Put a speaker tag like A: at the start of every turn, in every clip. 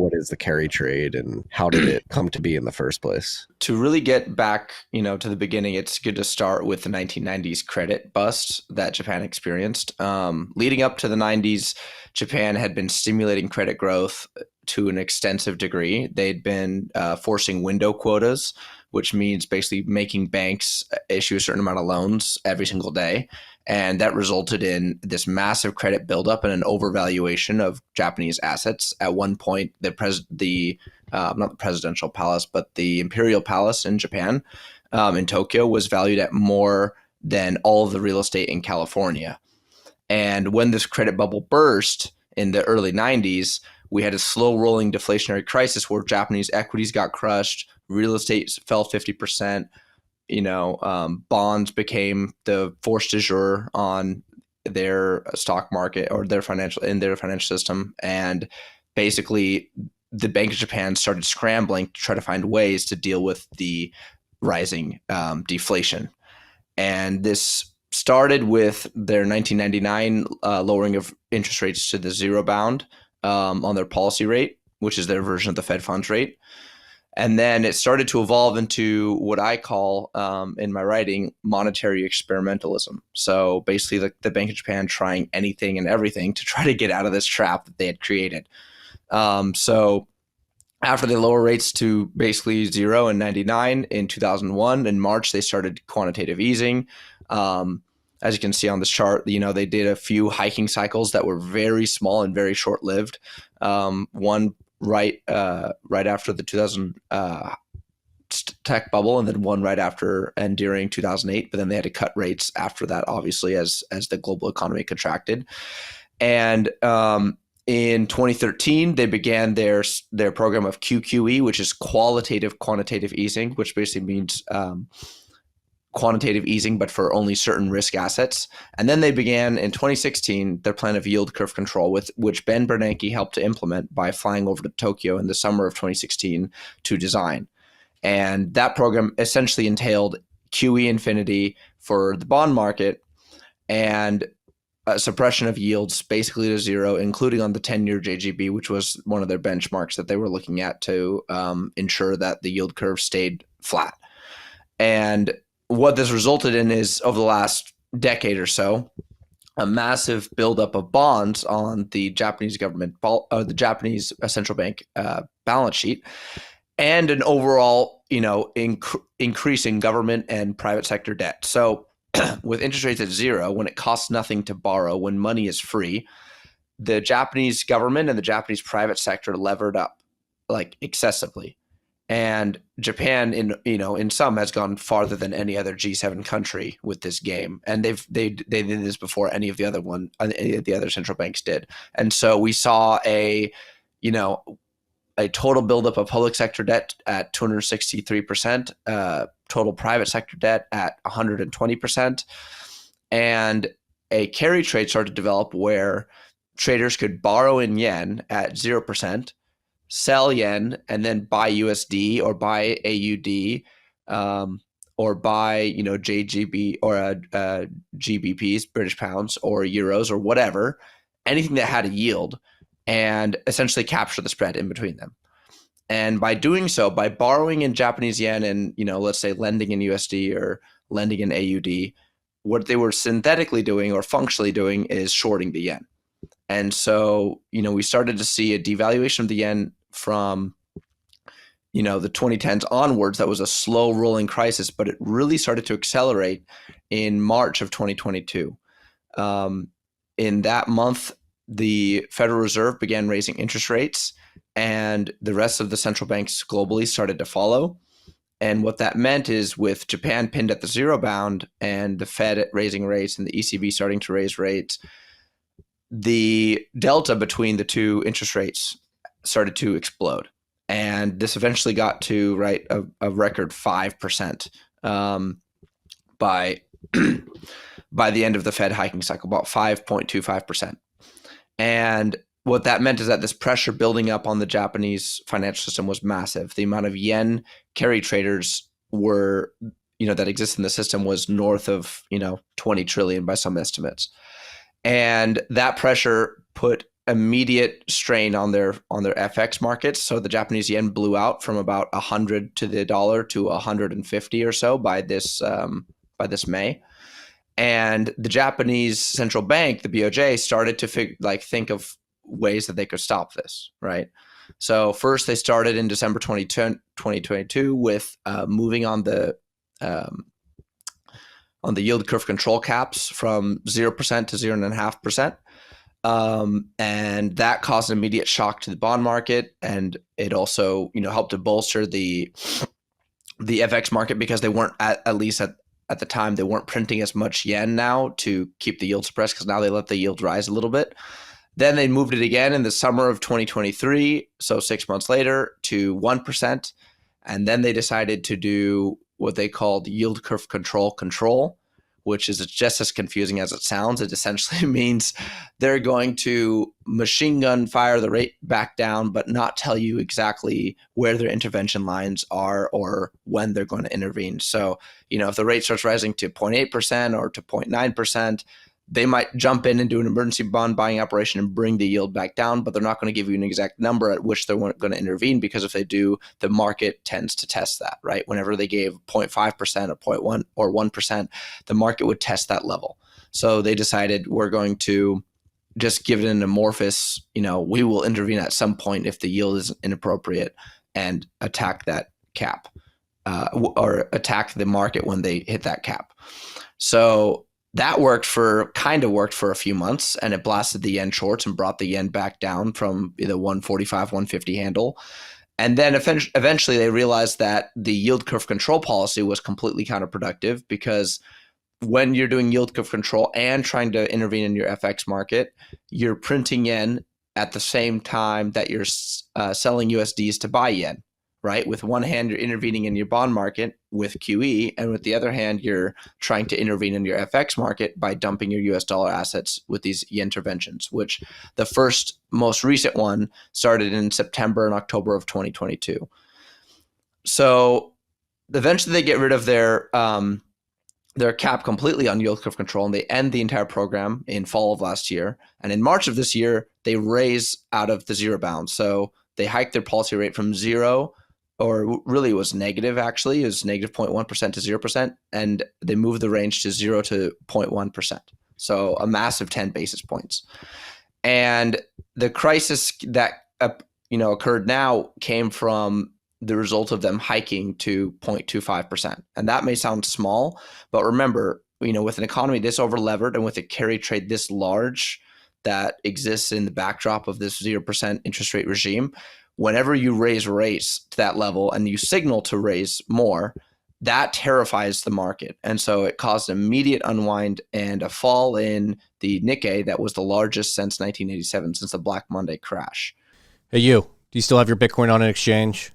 A: what is the carry trade and how did it come to be in the first place?
B: To really get back, to the beginning, it's good to start with the 1990s credit bust that Japan experienced. Leading up to the 90s, Japan had been stimulating credit growth to an extensive degree. They'd been forcing window quotas, which means basically making banks issue a certain amount of loans every single day. And that resulted in this massive credit buildup and an overvaluation of Japanese assets. At one point, not the presidential palace, but the imperial palace in Japan, in Tokyo, was valued at more than all of the real estate in California. And when this credit bubble burst in the early 90s, we had a slow rolling deflationary crisis where Japanese equities got crushed, real estate fell 50%, bonds became the force du jour on their stock market or their financial system. And basically the Bank of Japan started scrambling to try to find ways to deal with the rising deflation. And this started with their 1999 lowering of interest rates to the zero bound on their policy rate, which is their version of the Fed funds rate. And then it started to evolve into what I call, in my writing, monetary experimentalism. So basically the Bank of Japan trying anything and everything to try to get out of this trap that they had created. So after they lower rates to basically zero in 99, in 2001, in March, they started quantitative easing. As you can see on this chart, they did a few hiking cycles that were very small and very short-lived. One right after the 2000 tech bubble, and then one right after and during 2008. But then they had to cut rates after that, obviously, as the global economy contracted. And in 2013, they began their program of QQE, which is quantitative easing, which basically means quantitative easing, but for only certain risk assets. And then they began in 2016 their plan of yield curve control, which Ben Bernanke helped to implement by flying over to Tokyo in the summer of 2016 to design. And that program essentially entailed QE infinity for the bond market and a suppression of yields basically to zero, including on the 10-year JGB, which was one of their benchmarks that they were looking at to ensure that the yield curve stayed flat. And what this resulted in is, over the last decade or so, a massive buildup of bonds on the Japanese government, the Japanese central bank balance sheet, and an overall, increase in government and private sector debt. So with interest rates at zero, when it costs nothing to borrow, when money is free, the Japanese government and the Japanese private sector levered up like excessively. And Japan, in some, has gone farther than any other G7 country with this game, and they did this before any of the other central banks did. And so we saw a total buildup of public sector debt at 263%, total private sector debt at 120%, and a carry trade started to develop where traders could borrow in yen at 0%. Sell yen and then buy USD or buy AUD or buy JGB or GBPs, British pounds, or euros or whatever, anything that had a yield, and essentially capture the spread in between them. And by doing so, by borrowing in Japanese yen and let's say lending in USD or lending in AUD, what they were synthetically doing or functionally doing is shorting the yen. And so we started to see a devaluation of the yen from the 2010s onwards. That was a slow rolling crisis, but it really started to accelerate in March of 2022. In that month, the Federal Reserve began raising interest rates, and the rest of the central banks globally started to follow. And what that meant is, with Japan pinned at the zero bound and the Fed raising rates and the ECB starting to raise rates, the delta between the two interest rates started to explode. And this eventually got to a record 5% by the end of the Fed hiking cycle, about 5.25%. And what that meant is that this pressure building up on the Japanese financial system was massive. The amount of yen carry traders that exist in the system was north of 20 trillion by some estimates. And that pressure put immediate strain on their FX markets. So the Japanese yen blew out from about 100 to the dollar to 150 or so by this May. And the Japanese central bank, the BOJ, started to think of ways that they could stop this, right? So first they started in December 2022 with moving on the yield curve control caps from 0% to 0.5%. And that caused an immediate shock to the bond market. And it also, helped to bolster the FX market because they weren't at least at the time, they weren't printing as much yen now to keep the yield suppressed, because now they let the yield rise a little bit. Then they moved it again in the summer of 2023, so 6 months later, to 1%. And then they decided to do what they called yield curve control, which is just as confusing as it sounds. It essentially means they're going to machine gun fire the rate back down, but not tell you exactly where their intervention lines are or when they're going to intervene. So, if the rate starts rising to 0.8% or to 0.9%, they might jump in and do an emergency bond buying operation and bring the yield back down, but they're not going to give you an exact number at which they're going to intervene, because if they do, the market tends to test that, right? Whenever they gave 0.5% or 0.1 or 1%, the market would test that level. So they decided, we're going to just give it an amorphous, we will intervene at some point if the yield is inappropriate and attack that cap or attack the market when they hit that cap. So that kind of worked for a few months, and it blasted the yen shorts and brought the yen back down from the 145, 150 handle. And then eventually they realized that the yield curve control policy was completely counterproductive, because when you're doing yield curve control and trying to intervene in your FX market, you're printing yen at the same time that you're selling USDs to buy yen, right? With one hand, you're intervening in your bond market with QE, and with the other hand, you're trying to intervene in your FX market by dumping your US dollar assets with these yen interventions, which the most recent one started in September and October of 2022. So eventually they get rid of their cap completely on yield curve control, and they end the entire program in fall of last year. And in March of this year, they raise out of the zero bound. So they hiked their policy rate from zero, or really it was negative actually. It was negative 0.1% to 0%. And they moved the range to 0 to 0.1%. So a massive 10 basis points. And the crisis that occurred now came from the result of them hiking to 0.25%. And that may sound small, but remember, with an economy this over-levered and with a carry trade this large that exists in the backdrop of this 0% interest rate regime, whenever you raise rates to that level and you signal to raise more, that terrifies the market. And so it caused an immediate unwind and a fall in the Nikkei that was the largest since 1987, since the Black Monday crash.
C: Hey, do you still have your Bitcoin on an exchange?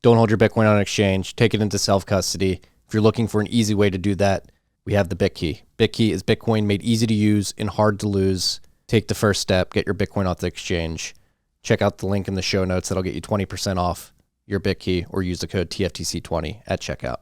C: Don't hold your Bitcoin on an exchange. Take it into self-custody. If you're looking for an easy way to do that, we have the BitKey. BitKey is Bitcoin made easy to use and hard to lose. Take the first step. Get your Bitcoin off the exchange. Check out the link in the show notes. That'll get you 20% off your BitKey, or use the code TFTC20 at checkout.